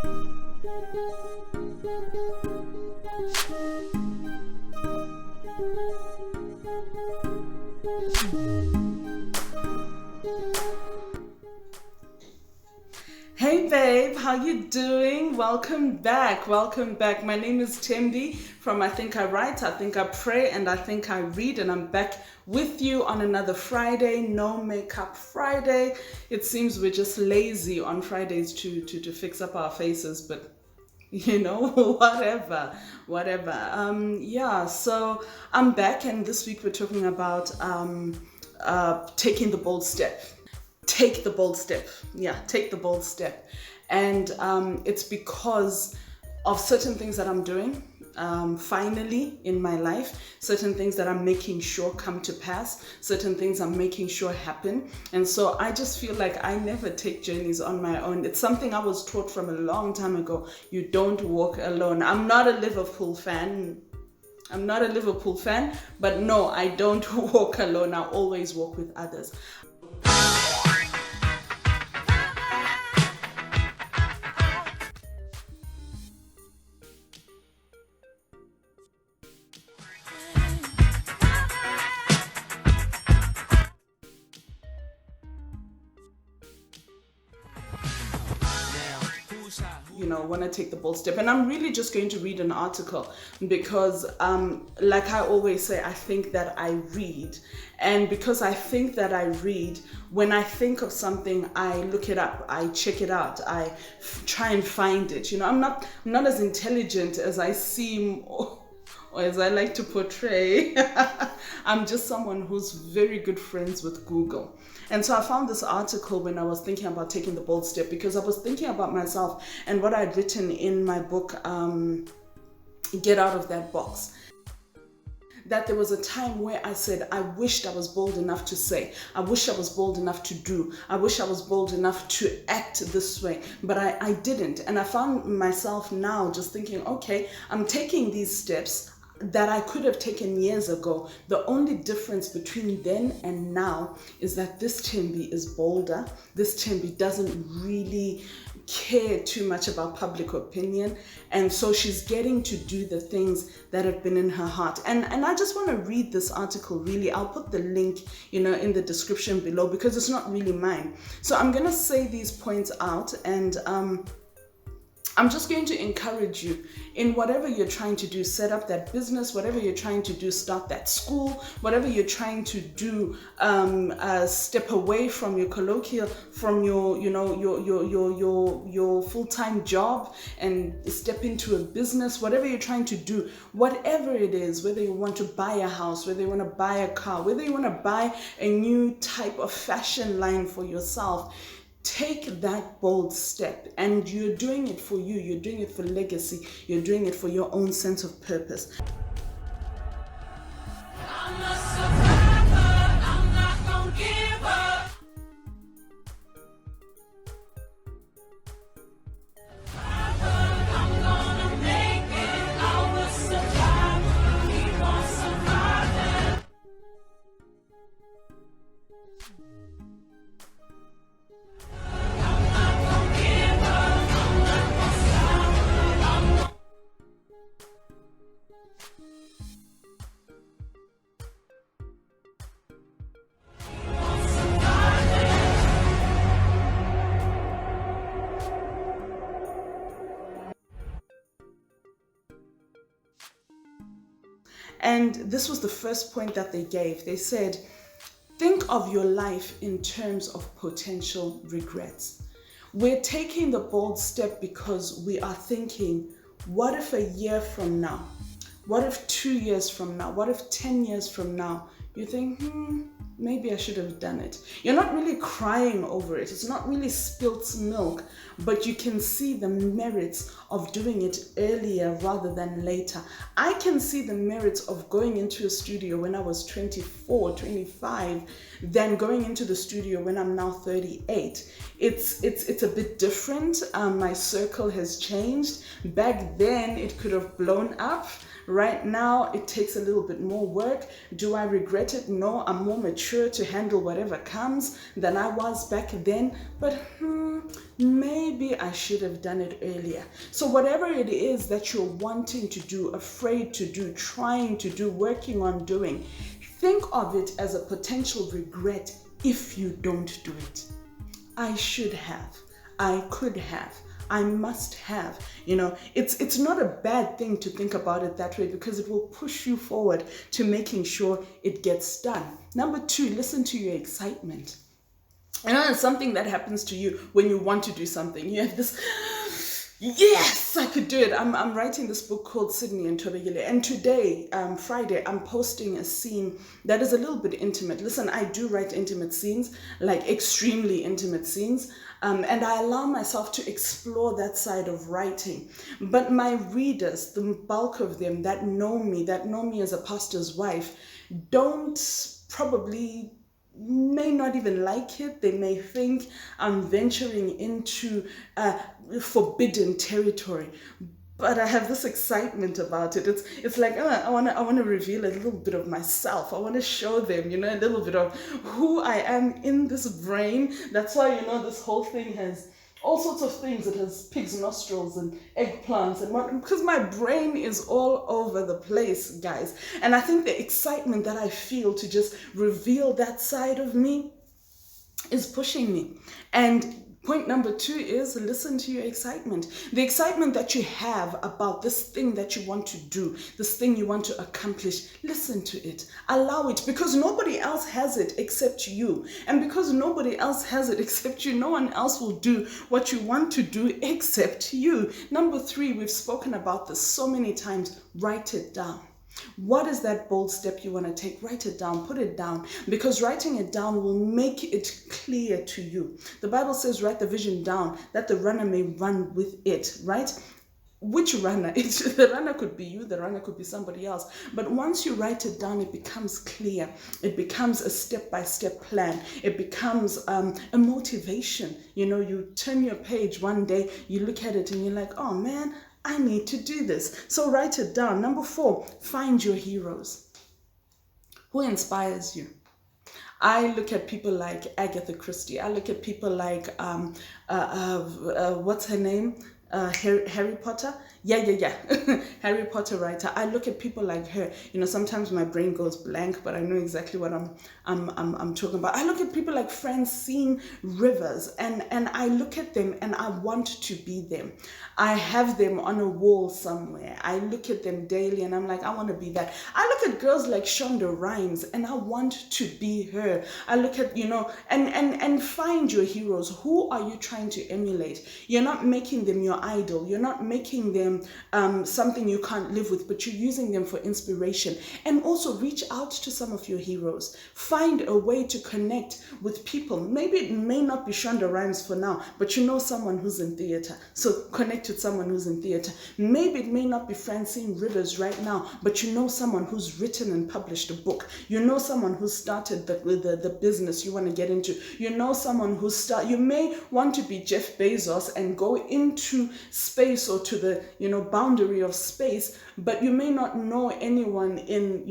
Hey babe, how you doing? Welcome back. My name is Thembie from I Think I Write, I Think I Pray, and I Think I Read, and I'm back with you on another Friday, no makeup Friday. It seems we're just lazy on Fridays to fix up our faces, but you know, whatever. Yeah, so I'm back, and this week we're talking about taking the bold step. Take the bold step. Yeah, take the bold step. And it's because of certain things that I'm doing finally in my life, certain things that I'm making sure come to pass, certain things I'm making sure happen. And so I just feel like I never take journeys on my own. It's something I was taught from a long time ago. You don't walk alone. I'm not a Liverpool fan, but no, I don't walk alone. I always walk with others. You know, when I take the bold step. And I'm really just going to read an article because like I always say, I think that I read. And because I think that I read, when I think of something, I look it up, I check it out, I try and find it. You know, I'm not as intelligent as I seem or as I like to portray. I'm just someone who's very good friends with Google. And so I found this article when I was thinking about taking the bold step, because I was thinking about myself and what I'd written in my book, Get Out of That Box. That there was a time where I said, I wished I was bold enough to say, I wish I was bold enough to do, I wish I was bold enough to act this way, but I didn't. And I found myself now just thinking, okay, I'm taking these steps that I could have taken years ago. The only difference between then and now is that this Thembie is bolder. This Thembie doesn't really care too much about public opinion, and so she's getting to do the things that have been in her heart. And I just want to read this article. Really, I'll put the link, you know, in the description below, because it's not really mine. So I'm gonna say these points out, and I'm just going to encourage you in whatever you're trying to do. Set up that business, whatever you're trying to do, start that school, whatever you're trying to do, step away from your colloquial, from your, you know, your full-time job and step into a business. Whatever you're trying to do, whatever it is, whether you want to buy a house, whether you want to buy a car, whether you want to buy a new type of fashion line for yourself, take that bold step. And you're doing it for you, you're doing it for legacy, you're doing it for your own sense of purpose. I'm a survivor, I'm not gonna give up. I'm gonna make it. I'm a survivor, keep on surviving. And this was the first point that they gave. They said, think of your life in terms of potential regrets. We're taking the bold step because we are thinking, what if a year from now? What if 2 years from now? What if 10 years from now? You think, maybe I should have done it. You're not really crying over it. It's not really spilt milk, but you can see the merits of doing it earlier rather than later. I can see the merits of going into a studio when I was 24, 25, than going into the studio when I'm now 38. It's a bit different. My circle has changed. Back then, it could have blown up. Right now, it takes a little bit more work. Do I regret it? No, I'm more mature. mature to handle whatever comes than I was back then, but maybe I should have done it earlier. So whatever it is that you're wanting to do, afraid to do, trying to do, working on doing, think of it as a potential regret if you don't do it. I should have, I could have, I must have. It's not a bad thing to think about it that way, because it will push you forward to making sure it gets done. Number 2, listen to your excitement. It's something that happens to you when you want to do something. You have this, yes, I could do it. I'm writing this book called Sidney and Thobekile, and today, Friday, I'm posting a scene that is a little bit intimate. Listen, I do write intimate scenes, like extremely intimate scenes, and I allow myself to explore that side of writing. But my readers, the bulk of them that know me as a pastor's wife, may not even like it. They may think I'm venturing into forbidden territory, but I have this excitement about it. It's like, I want to reveal a little bit of myself. I want to show them, a little bit of who I am in this brain. That's why, this whole thing has all sorts of things. It has pig's nostrils and eggplants and what, because my brain is all over the place, guys. And I think the excitement that I feel to just reveal that side of me is pushing me. And point number 2 is listen to your excitement. The excitement that you have about this thing that you want to do, this thing you want to accomplish, listen to it. Allow it, because nobody else has it except you. And because nobody else has it except you, no one else will do what you want to do except you. Number 3, we've spoken about this so many times. Write it down. What is that bold step you want to take? Write it down, put it down, because writing it down will make it clear to you. The Bible says, write the vision down that the runner may run with it, right? Which runner? The runner could be you, the runner could be somebody else. But once you write it down, it becomes clear. It becomes a step-by-step plan. It becomes a motivation. You turn your page one day, you look at it and you're like, oh man, I need to do this. So write it down. Number 4, find your heroes. Who inspires you? I look at people like Agatha Christie. I look at people like, what's her name? Harry Potter. Yeah. Harry Potter writer. I look at people like her. Sometimes my brain goes blank, but I know exactly what I'm talking about. I look at people like Francine Rivers, and I look at them and I want to be them. I have them on a wall somewhere. I look at them daily and I'm like, I want to be that. I look at girls like Shonda Rhimes and I want to be her. I look at, and find your heroes. Who are you trying to emulate? You're not making them your idol. You're not making them something you can't live with, but you're using them for inspiration. And also reach out to some of your heroes. Find a way to connect with people. Maybe it may not be Shonda Rhimes for now, but someone who's in theater. So connect with someone who's in theater. Maybe it may not be Francine Rivers right now, but someone who's written and published a book. Someone who started the business you want to get into. Someone you may want to be Jeff Bezos and go into space or to the boundary of space, but you may not know anyone in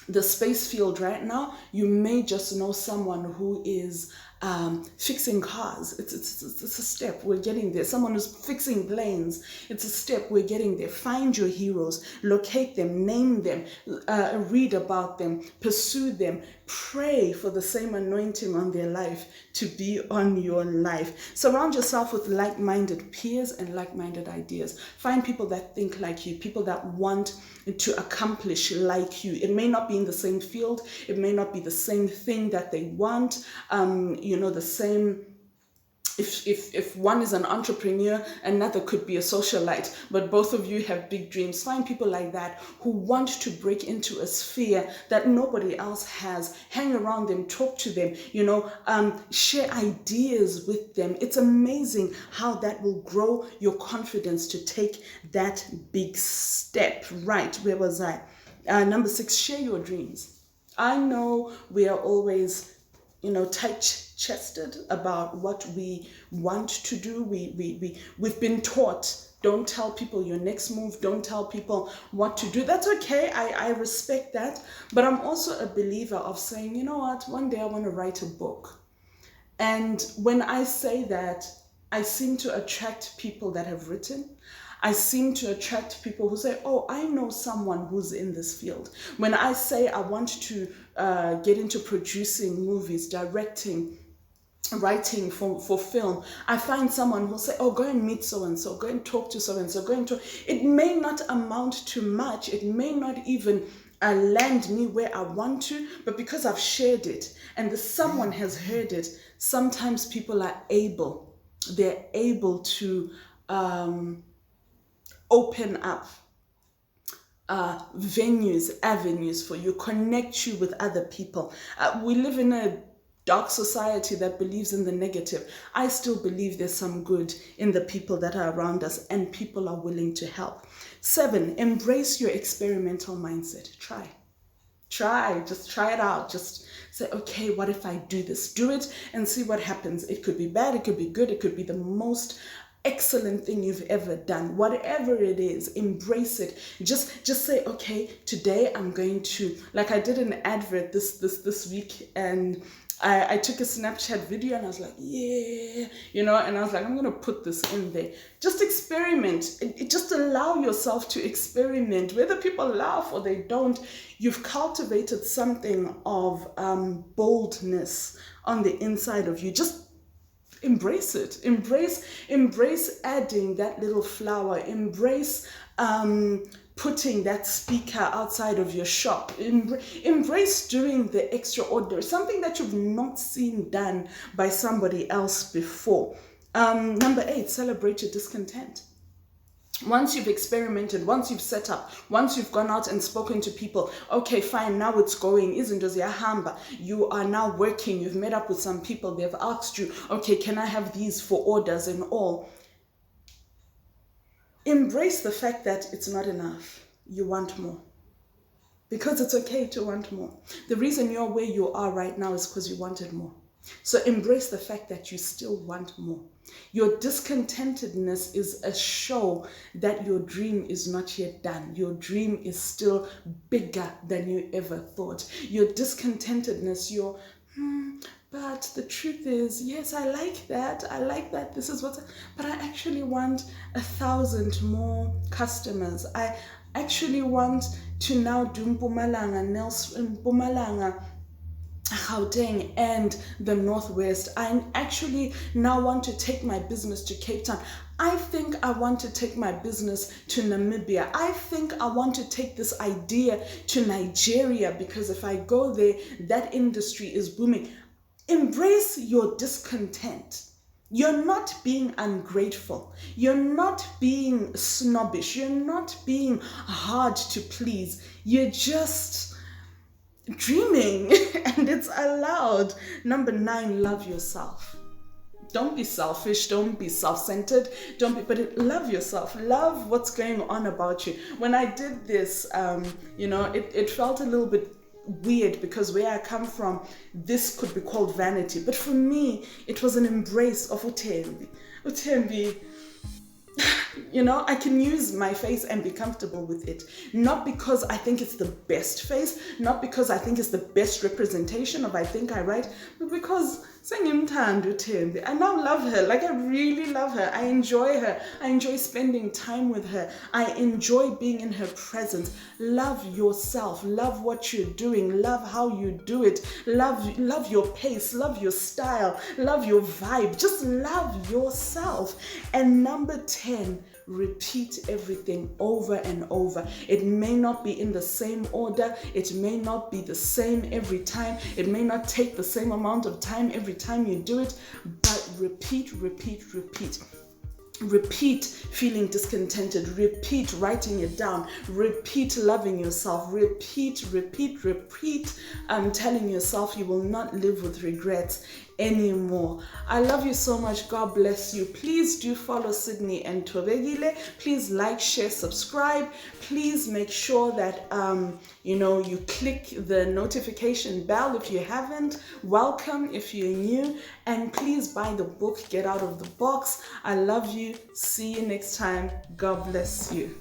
the space field right now. You may just know someone who is fixing cars. It's a step, we're getting there. Someone who's fixing planes, it's a step, we're getting there. Find your heroes, locate them, name them, read about them, pursue them, pray for the same anointing on their life to be on your life. Surround yourself with like-minded peers and like-minded ideas. Find people that think like you, people that want to accomplish like you. It may not be in the same field, it may not be the same thing that they want, the same. If one is an entrepreneur, another could be a socialite, but both of you have big dreams. Find people like that who want to break into a sphere that nobody else has. Hang around them, talk to them, share ideas with them. It's amazing how that will grow your confidence to take that big step. Right, where was I? Number 6, share your dreams. I know we are always tight-chested about what we want to do. We've been taught Don't tell people your next move. Don't tell people what to do. That's okay. I respect that. But I'm also a believer of saying, you know what, one day I want to write a book. And when I say that, I seem to attract people that have written. I seem to attract people who say, oh, I know someone who's in this field. When I say I want to get into producing movies, directing, writing for film, I find someone who'll say, oh, go and meet so-and-so, go and talk to so-and-so, go and talk. It may not amount to much. It may not even land me where I want to, but because I've shared it and someone has heard it, sometimes people are able, they're able to open up venues, avenues for you, connect you with other people. We live in a dark society that believes in the negative. I still believe there's some good in the people that are around us, and people are willing to help. 7, embrace your experimental mindset. Just try it out. Just say, okay, what if I do this? Do it and see what happens. It could be bad, it could be good, it could be the most excellent thing you've ever done. Whatever it is, embrace it. Just say, okay, today I'm going to, like I did an advert this week, and I took a Snapchat video and I was like, yeah, and I was like, I'm going to put this in there. Just experiment. Just allow yourself to experiment. Whether people laugh or they don't, you've cultivated something of boldness on the inside of you. Just embrace it. Embrace adding that little flower. Embrace putting that speaker outside of your shop. Embrace doing the extraordinary, something that you've not seen done by somebody else before. Number 8, celebrate your discontent. Once you've experimented, once you've set up, once you've gone out and spoken to people, okay, fine, now it's going, you are now working, you've met up with some people, they've asked you, okay, can I have these for orders and all? Embrace the fact that it's not enough. You want more. Because it's okay to want more. The reason you're where you are right now is because you wanted more. So embrace the fact that you still want more. Your discontentedness is a show that your dream is not yet done. Your dream is still bigger than you ever thought. Your discontentedness, but the truth is, yes, I like that, this is but I actually want 1,000 more customers. I actually want to now do Mpumalanga, Gauteng and the Northwest. I actually now want to take my business to Cape Town. I think I want to take my business to Namibia. I think I want to take this idea to Nigeria, because if I go there, that industry is booming. Embrace your discontent. You're not being ungrateful. You're not being snobbish. You're not being hard to please. You're just dreaming, and it's allowed. Number 9, love yourself. Don't be selfish. Don't be self-centered. But love yourself. Love what's going on about you. When I did this, it felt a little bit weird, because where I come from, this could be called vanity. But for me, it was an embrace of uthembi. I can use my face and be comfortable with it. Not because I think it's the best face, not because I think it's the best representation of I think I write, but because I now love her. Like, I really love her. I enjoy her. I enjoy spending time with her. I enjoy being in her presence. Love yourself. Love what you're doing. Love how you do it. Love your pace. Love your style. Love your vibe. Just love yourself. And number 10, repeat everything over and over. It may not be in the same order. It may not be the same every time. It may not take the same amount of time every time you do it, but repeat. Repeat feeling discontented. Repeat writing it down. Repeat loving yourself. Repeat telling yourself you will not live with regrets anymore. I love you so much. God bless you. Please do follow Sidney and Thobekile. Please like, share, subscribe. Please make sure that you click the notification bell if you haven't. Welcome if you're new, and please buy the book, Get Out of the Box. I love you. See you next time. God bless you.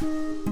Thank you.